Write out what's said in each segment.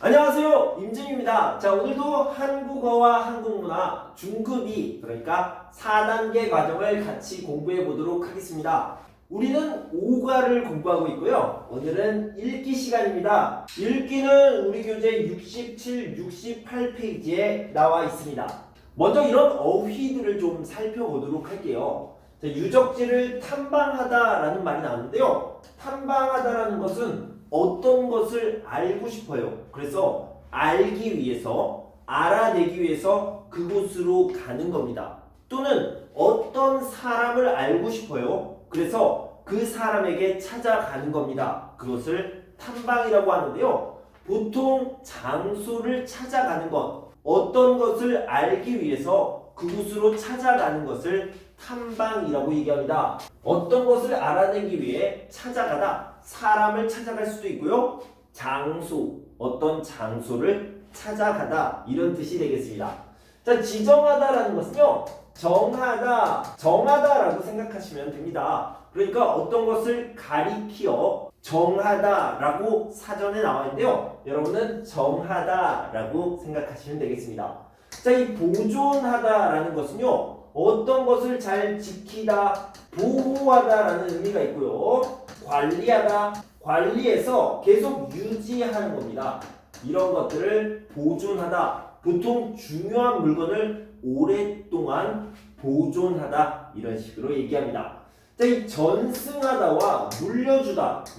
안녕하세요, 임진입니다. 자, 오늘도 한국어와 한국문화 중급2, 그러니까 4단계 과정을 같이 공부해 보도록 하겠습니다. 우리는 오과를 공부하고 있고요. 오늘은 읽기 시간입니다. 읽기는 우리 교재 67, 68페이지에 나와 있습니다. 먼저 이런 어휘들을 좀 살펴보도록 할게요. 자, 유적지를 탐방하다라는 말이 나오는데요. 탐방하다라는 것은 어떤 것을 알고 싶어요. 그래서 알기 위해서, 알아내기 위해서 그곳으로 가는 겁니다. 또는 어떤 사람을 알고 싶어요. 그래서 그 사람에게 찾아가는 겁니다. 그것을 탐방이라고 하는데요. 보통 장소를 찾아가는 것, 어떤 것을 알기 위해서 그곳으로 찾아가는 것을 탐방이라고 얘기합니다. 어떤 것을 알아내기 위해 찾아가다, 사람을 찾아갈 수도 있고요. 장소, 어떤 장소를 찾아가다, 이런 뜻이 되겠습니다. 자, 지정하다라는 것은요, 정하다라고 생각하시면 됩니다. 그러니까 어떤 것을 가리키어 정하다라고 사전에 나와 있는데요. 여러분은 정하다라고 생각하시면 되겠습니다. 자, 이 보존하다라는 것은요, 어떤 것을 잘 지키다, 보호하다라는 의미가 있고요. 관리하다, 관리해서 계속 유지하는 겁니다. 이런 것들을 보존하다, 보통 중요한 물건을 오랫동안 보존하다, 이런 식으로 얘기합니다. 자, 이 전승하다와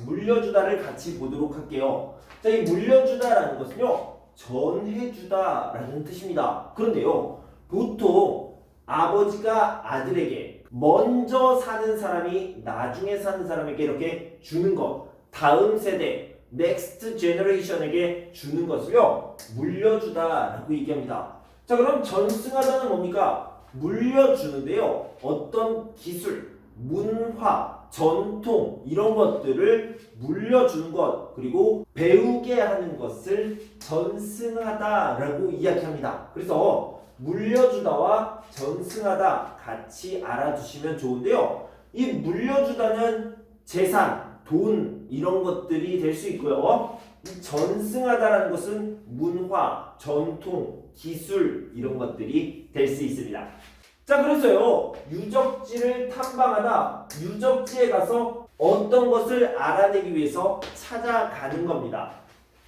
물려주다를 같이 보도록 할게요. 자, 이 물려주다라는 것은요, 전해주다라는 뜻입니다. 그런데요, 보통 아버지가 아들에게 먼저 사는 사람이 나중에 사는 사람에게 이렇게 주는 것, 다음 세대, next generation에게 주는 것을요, 물려주다라고 얘기합니다. 자, 그럼 전승하다는 뭡니까? 물려주는데요, 어떤 기술, 문화, 전통, 이런 것들을 물려주는 것, 그리고 배우게 하는 것을 전승하다라고 이야기합니다. 그래서 물려주다와 전승하다 같이 알아두시면 좋은데요. 이 물려주다는 재산, 돈, 이런 것들이 될 수 있고요. 이 전승하다라는 것은 문화, 전통, 기술, 이런 것들이 될 수 있습니다. 자, 그래서요, 유적지를 탐방하다, 유적지에 가서 어떤 것을 알아내기 위해서 찾아가는 겁니다.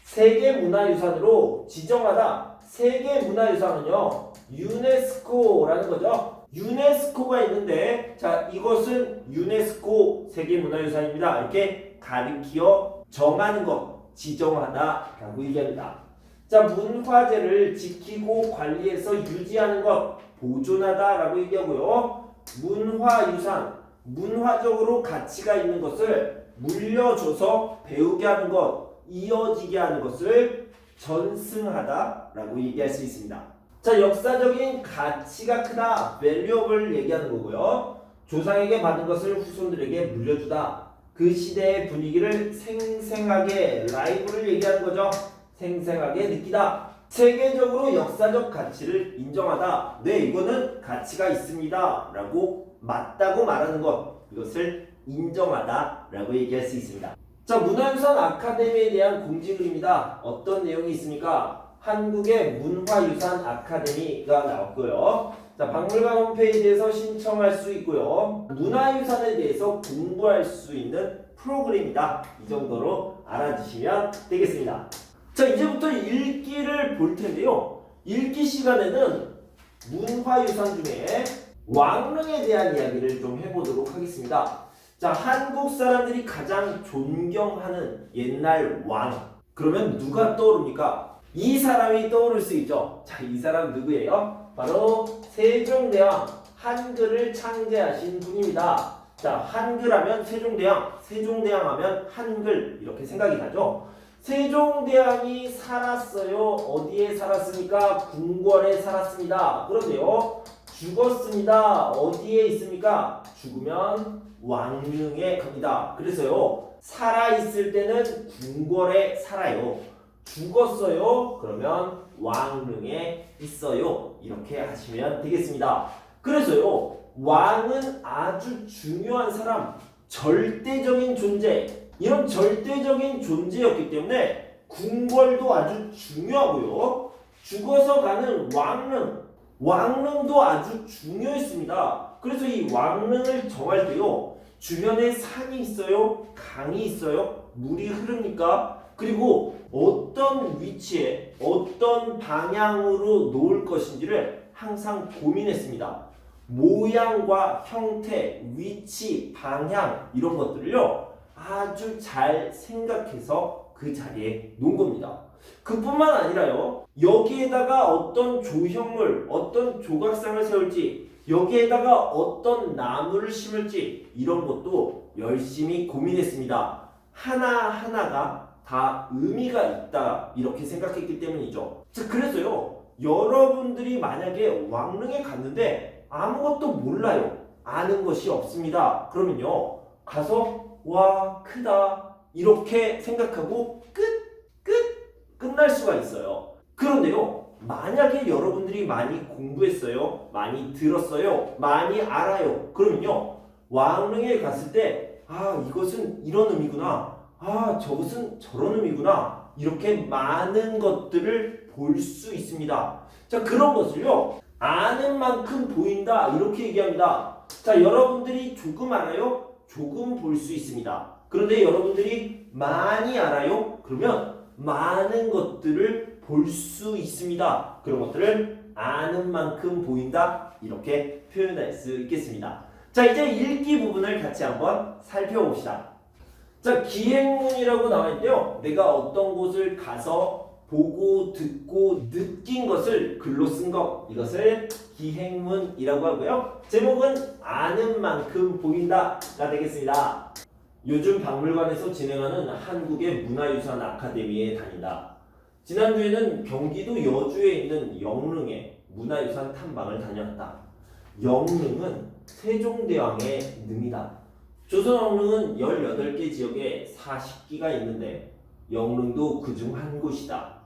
세계문화유산으로 지정하다, 세계문화유산은요, 유네스코라는 거죠. 유네스코가 있는데, 자, 이것은 유네스코 세계문화유산입니다. 이렇게 가리키어 정하는 것, 지정하다라고 얘기합니다. 자, 문화재를 지키고 관리해서 유지하는 것, 보존하다라고 얘기하고요. 문화유산, 문화적으로 가치가 있는 것을 물려줘서 배우게 하는 것, 이어지게 하는 것을 전승하다라고 얘기할 수 있습니다. 자, 역사적인 가치가 크다, valuable 얘기하는 거고요. 조상에게 받은 것을 후손들에게 물려주다. 그 시대의 분위기를 생생하게, 라이브를 얘기하는 거죠. 생생하게 느끼다. 세계적으로 역사적 가치를 인정하다. 네, 이거는 가치가 있습니다 라고 맞다고 말하는 것, 이것을 인정하다 라고 얘기할 수 있습니다. 자, 문화유산 아카데미에 대한 공지글입니다. 어떤 내용이 있습니까? 한국의 문화유산 아카데미가 나왔고요. 자, 박물관 홈페이지에서 신청할 수 있고요. 문화유산에 대해서 공부할 수 있는 프로그램이다. 이 정도로 알아주시면 되겠습니다. 자, 이제부터 읽기를 볼 텐데요. 읽기 시간에는 문화유산 중에 왕릉에 대한 이야기를 좀 해보도록 하겠습니다. 자, 한국 사람들이 가장 존경하는 옛날 왕. 그러면 누가 떠오릅니까? 이 사람이 떠오를 수 있죠. 자, 이 사람 누구예요? 바로 세종대왕, 한글을 창제하신 분입니다. 자, 한글하면 세종대왕, 세종대왕 하면 한글, 이렇게 생각이 나죠. 세종대왕이 살았어요. 어디에 살았습니까? 궁궐에 살았습니다. 그런데요, 죽었습니다. 어디에 있습니까? 죽으면 왕릉에 갑니다. 그래서요, 살아있을 때는 궁궐에 살아요. 죽었어요. 그러면 왕릉에 있어요. 이렇게 하시면 되겠습니다. 그래서요, 왕은 아주 중요한 사람, 절대적인 존재, 이런 절대적인 존재였기 때문에 궁궐도 아주 중요하고요. 죽어서 가는 왕릉도 아주 중요했습니다. 그래서 이 왕릉을 정할 때요. 주변에 산이 있어요? 강이 있어요? 물이 흐릅니까? 그리고 어떤 위치에 어떤 방향으로 놓을 것인지를 항상 고민했습니다. 모양과 형태, 위치, 방향 이런 것들을요. 아주 잘 생각해서 그 자리에 놓은 겁니다. 그뿐만 아니라요. 여기에다가 어떤 조형물, 어떤 조각상을 세울지, 여기에다가 어떤 나무를 심을지 이런 것도 열심히 고민했습니다. 하나하나가 다 의미가 있다 이렇게 생각했기 때문이죠. 자, 그래서요. 여러분들이 만약에 왕릉에 갔는데 아무것도 몰라요. 아는 것이 없습니다. 그러면요. 가서 와 크다 이렇게 생각하고 끝날 수가 있어요. 그런데요. 만약에 여러분들이 많이 공부했어요. 많이 들었어요. 많이 알아요. 그러면요. 왕릉에 갔을 때 이것은 이런 의미구나. 저것은 저런 의미구나. 이렇게 많은 것들을 볼 수 있습니다. 자, 그런 것을요. 아는 만큼 보인다. 이렇게 얘기합니다. 자, 여러분들이 조금 알아요? 조금 볼 수 있습니다. 그런데 여러분들이 많이 알아요? 그러면 많은 것들을 볼 수 있습니다. 그런 것들을 아는 만큼 보인다. 이렇게 표현할 수 있겠습니다. 자, 이제 읽기 부분을 같이 한번 살펴봅시다. 자, 기행문이라고 나와 있는데요. 내가 어떤 곳을 가서 보고 듣고 느낀 것을 글로 쓴 것, 이것을 기행문이라고 하고요. 제목은 아는 만큼 보인다가 되겠습니다. 요즘 박물관에서 진행하는 한국의 문화유산 아카데미에 다닌다. 지난주에는 경기도 여주에 있는 영릉에 문화유산 탐방을 다녔다. 영릉은 세종대왕의 능이다. 조선 왕릉은 18개 지역에 40기가 있는데 영릉도 그중 한 곳이다.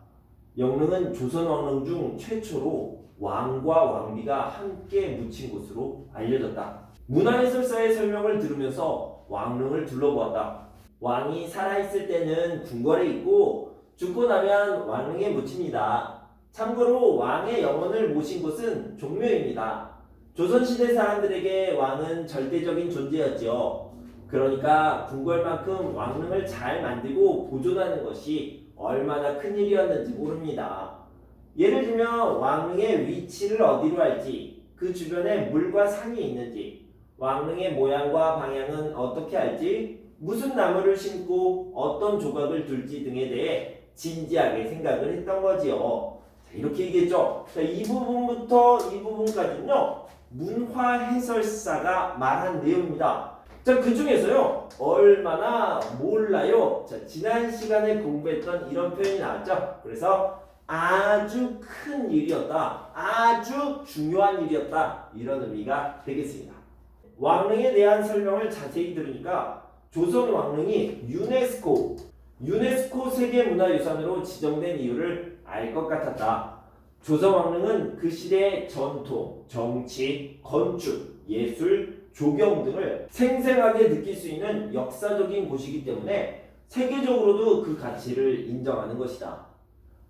영릉은 조선 왕릉 중 최초로 왕과 왕비가 함께 묻힌 곳으로 알려졌다. 문화해설사의 설명을 들으면서 왕릉을 둘러보았다. 왕이 살아있을 때는 궁궐에 있고 죽고 나면 왕릉에 묻힙니다. 참고로 왕의 영혼을 모신 곳은 종묘입니다. 조선시대 사람들에게 왕은 절대적인 존재였지요. 그러니까 궁궐만큼 왕릉을 잘 만들고 보존하는 것이 얼마나 큰일이었는지 모릅니다. 예를 들면 왕릉의 위치를 어디로 할지, 그 주변에 물과 산이 있는지, 왕릉의 모양과 방향은 어떻게 할지, 무슨 나무를 심고 어떤 조각을 둘지 등에 대해 진지하게 생각을 했던 거지요. 자, 이렇게 얘기했죠. 자, 이 부분부터 이 부분까지는요. 문화해설사가 말한 내용입니다. 자, 그 중에서요. 얼마나 몰라요. 자, 지난 시간에 공부했던 이런 표현이 나왔죠. 그래서 아주 큰 일이었다. 아주 중요한 일이었다. 이런 의미가 되겠습니다. 왕릉에 대한 설명을 자세히 들으니까 조선 왕릉이 유네스코 세계문화유산으로 지정된 이유를 알 것 같았다. 조선 왕릉은 그 시대의 전통, 정치, 건축, 예술, 조경 등을 생생하게 느낄 수 있는 역사적인 곳이기 때문에 세계적으로도 그 가치를 인정하는 것이다.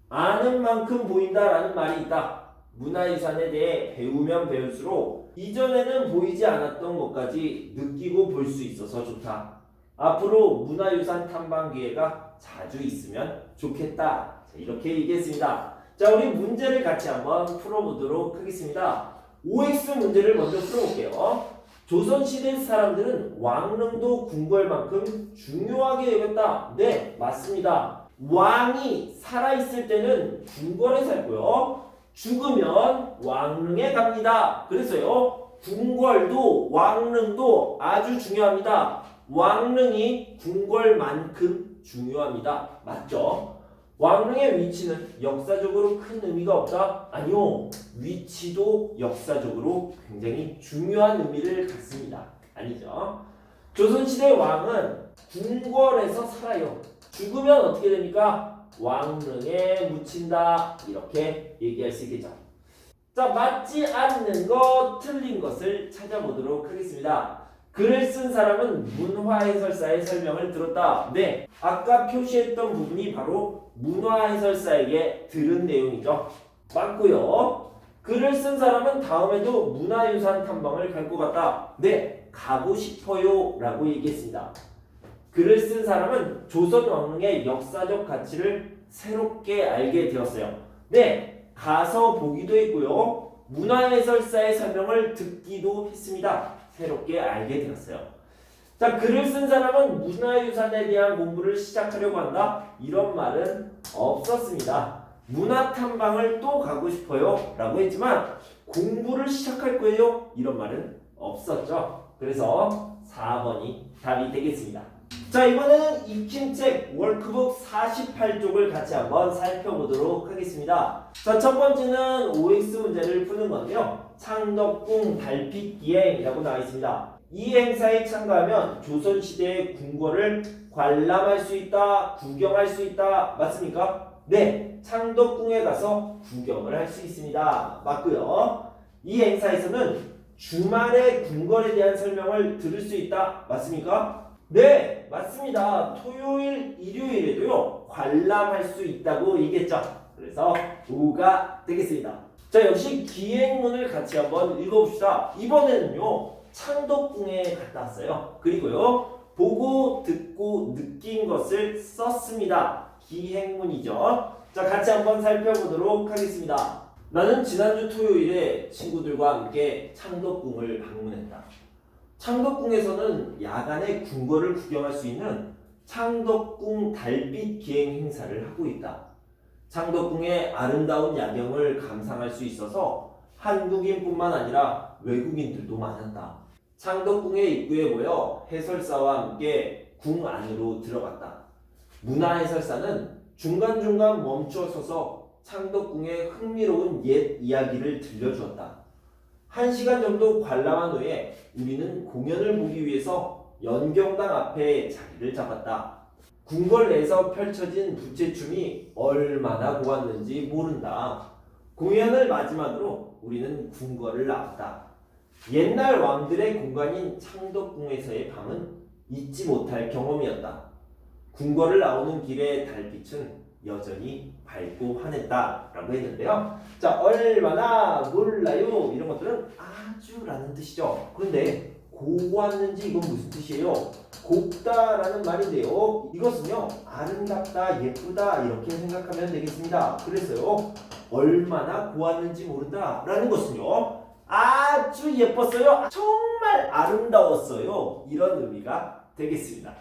아는 만큼 보인다라는 말이 있다. 문화유산에 대해 배우면 배울수록 이전에는 보이지 않았던 것까지 느끼고 볼 수 있어서 좋다. 앞으로 문화유산 탐방 기회가 자주 있으면 좋겠다. 자, 이렇게 얘기했습니다. 자, 우리 문제를 같이 한번 풀어보도록 하겠습니다. OX 문제를 먼저 풀어볼게요. 조선시대 사람들은 왕릉도 궁궐만큼 중요하게 여겼다. 네, 맞습니다. 왕이 살아있을 때는 궁궐에 살고요. 죽으면 왕릉에 갑니다. 그래서요, 궁궐도 왕릉도 아주 중요합니다. 왕릉이 궁궐만큼 중요합니다. 맞죠? 왕릉의 위치는 역사적으로 큰 의미가 없다? 아니요. 위치도 역사적으로 굉장히 중요한 의미를 갖습니다. 아니죠? 조선시대 왕은 궁궐에서 살아요. 죽으면 어떻게 됩니까? 왕릉에 묻힌다. 이렇게 얘기할 수 있겠죠. 자, 맞지 않는 것, 틀린 것을 찾아보도록 하겠습니다. 글을 쓴 사람은 문화해설사의 설명을 들었다. 네, 아까 표시했던 부분이 바로 문화해설사에게 들은 내용이죠. 맞고요. 글을 쓴 사람은 다음에도 문화유산 탐방을 갈 것 같다. 네, 가고 싶어요 라고 얘기했습니다. 글을 쓴 사람은 조선 왕릉의 역사적 가치를 새롭게 알게 되었어요. 네, 가서 보기도 했고요. 문화해설사의 설명을 듣기도 했습니다. 새롭게 알게 되었어요. 자, 글을 쓴 사람은 문화유산에 대한 공부를 시작하려고 한다. 이런 말은 없었습니다. 문화탐방을 또 가고 싶어요 라고 했지만 공부를 시작할 거예요. 이런 말은 없었죠. 그래서 4번이 답이 되겠습니다. 자, 이번에는 익힘책 워크북 48쪽을 같이 한번 살펴보도록 하겠습니다. 자, 첫 번째는 OX 문제를 푸는 건데요. 창덕궁 달빛기행이라고 나와 있습니다. 이 행사에 참가하면 조선시대의 궁궐을 관람할 수 있다, 구경할 수 있다. 맞습니까? 네, 창덕궁에 가서 구경을 할 수 있습니다. 맞고요. 이 행사에서는 주말에 궁궐에 대한 설명을 들을 수 있다. 맞습니까? 네, 맞습니다. 토요일, 일요일에도요 관람할 수 있다고 얘기했죠. 그래서 5가 되겠습니다. 자, 역시 기행문을 같이 한번 읽어봅시다. 이번에는요 창덕궁에 갔다 왔어요. 그리고요 보고 듣고 느낀 것을 썼습니다. 기행문이죠. 자, 같이 한번 살펴보도록 하겠습니다. 나는 지난주 토요일에 친구들과 함께 창덕궁을 방문했다. 창덕궁에서는 야간에 궁궐을 구경할 수 있는 창덕궁 달빛 기행 행사를 하고 있다. 창덕궁의 아름다운 야경을 감상할 수 있어서 한국인뿐만 아니라 외국인들도 많았다. 창덕궁의 입구에 모여 해설사와 함께 궁 안으로 들어갔다. 문화해설사는 중간중간 멈춰서서 창덕궁의 흥미로운 옛 이야기를 들려주었다. 1시간 정도 관람한 후에 우리는 공연을 보기 위해서 연경당 앞에 자리를 잡았다. 궁궐 내에서 펼쳐진 부채춤이 얼마나 고왔는지 모른다. 공연을 마지막으로 우리는 궁궐을 나왔다. 옛날 왕들의 공간인 창덕궁에서의 밤은 잊지 못할 경험이었다. 궁궐을 나오는 길의 달빛은 여전히 밝고 환했다 라고 했는데요. 자, 얼마나 몰라요 이런 것들은 아주라는 뜻이죠. 그런데 고왔는지 이건 무슨 뜻이에요? 곱다라는 말인데요. 이것은요 아름답다, 예쁘다 이렇게 생각하면 되겠습니다. 그래서요 얼마나 고왔는지 모른다 라는 것은요 아주 예뻤어요, 정말 아름다웠어요, 이런 의미가 되겠습니다.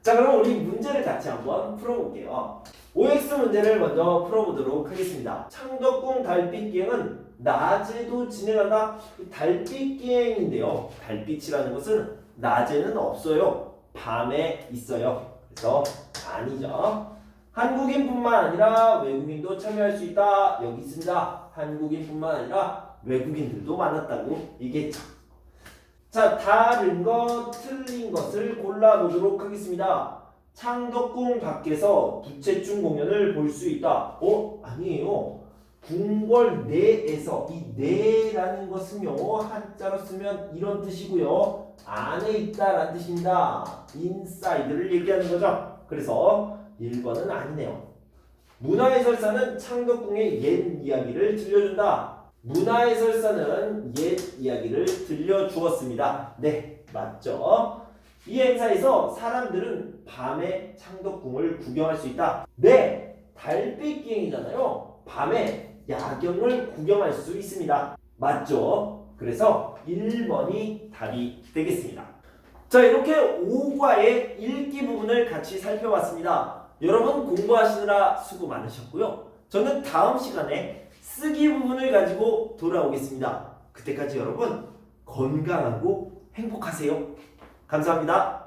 자, 그럼 우리 문제를 같이 한번 풀어볼게요. OX 문제를 먼저 풀어보도록 하겠습니다. 창덕궁 달빛기행은 낮에도 진행한다. 달빛기행인데요. 달빛이라는 것은 낮에는 없어요. 밤에 있어요. 그래서 아니죠. 한국인뿐만 아니라 외국인도 참여할 수 있다. 여기 있습니다. 한국인뿐만 아니라 외국인들도 많았다고 얘기했죠. 자, 다른 것, 틀린 것을 골라보도록 하겠습니다. 창덕궁 밖에서 부채춤 공연을 볼 수 있다. 아니에요. 궁궐 내에서, 이 내라는 것은요 한자로 쓰면 이런 뜻이고요 안에 있다라는 뜻입니다. 인사이드를 얘기하는 거죠. 그래서 1번은 아니네요. 문화해설사는 창덕궁의 옛 이야기를 들려준다. 문화해설사는 옛 이야기를 들려주었습니다. 네, 맞죠? 이 행사에서 사람들은 밤에 창덕궁을 구경할 수 있다. 네, 달빛기행이잖아요. 밤에 야경을 구경할 수 있습니다. 맞죠? 그래서 1번이 답이 되겠습니다. 자, 이렇게 5과의 읽기 부분을 같이 살펴봤습니다. 여러분 공부하시느라 수고 많으셨고요. 저는 다음 시간에 쓰기 부분을 가지고 돌아오겠습니다. 그때까지 여러분 건강하고 행복하세요. 감사합니다.